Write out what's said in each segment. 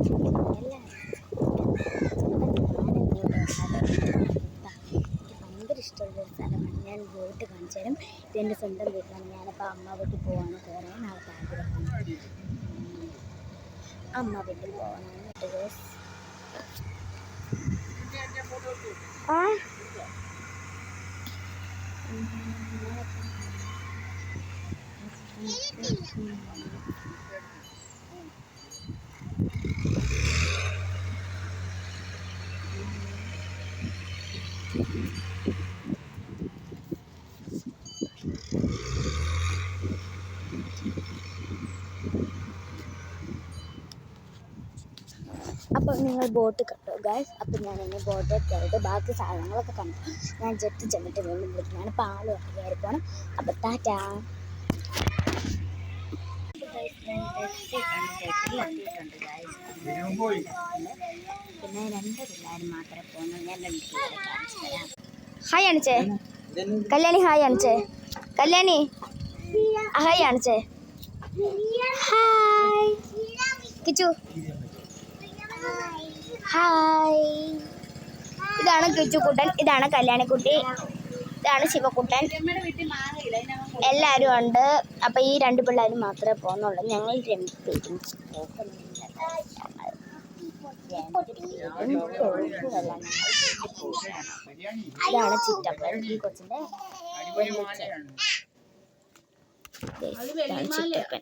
ഭയങ്കര ഇഷ്ടമുള്ളൊരു സ്ഥലമാണ്. ഞാൻ പോയിട്ട് കാണിച്ചു തരാം. ഇതെൻ്റെ സ്വന്തം വീട്ടിലാണ്. ഞാനിപ്പോൾ അമ്മ വീട്ടിൽ പോവാണ്. കുറേ നാളത്തെ ആഗ്രഹമാണ് അമ്മ വീട്ടിൽ പോകാനാണ്. അപ്പോൾ നിങ്ങൾ ബോട്ട് കണ്ടോ ഗൈസ്? അപ്പോൾ ഞാൻ ഇനി ബോട്ടിൽ കയറിയിട്ട് ബാക്കി സാധനങ്ങളൊക്കെ കണ്ടു. ഞാൻ ജെറ്റ് ചെന്നിട്ട് വീണ്ടും വിളിക്കുന്നതാണ്. പാലം കയറി പോകണം. അപ്പോൾ ടാറ്റാ. പിന്നെ 2 പിള്ളേർ മാത്രമേ പോകുന്നു. ഞാൻ 2 പിള്ളേരെ കാണിച്ചു തരാം. ഹായ് അണിച്ചേ. കല്യാണി ഹായ് അണിച്ചേ. കല്യാണി ഹായ് അണിച്ചേ. ഹായ് കിച്ചു. ഹായ്. ഇതാണ് കിച്ചുക്കുട്ടൻ, ഇതാണ് കല്യാണിക്കുട്ടി, ഇതാണ് ശിവക്കുട്ടൻ. എല്ലാവരും ഉണ്ട്. അപ്പം ഈ 2 പിള്ളേരും മാത്രമേ പോകുന്നുള്ളൂ. ഞങ്ങൾ 2 പേരും ഇതാണ് ചിറ്റപ്പൻ. ഈ കൊച്ചിൻ്റെ ചിറ്റപ്പൻ.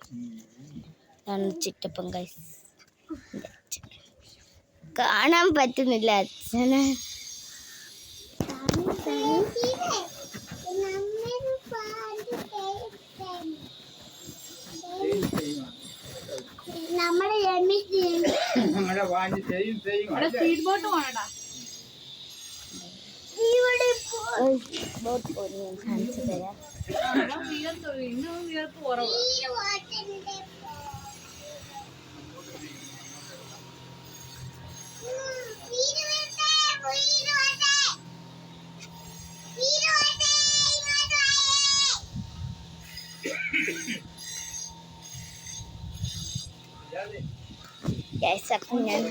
ഇതാണ് ചിറ്റപ്പൻ ഗൈസ്. കാണാൻ പറ്റുന്നില്ല അച്ഛനെ. Speed boat പോണടാ. ബോട്ട് പോയി ഞാൻ കാണിച്ചു തരാം. അപ്പം ഞാൻ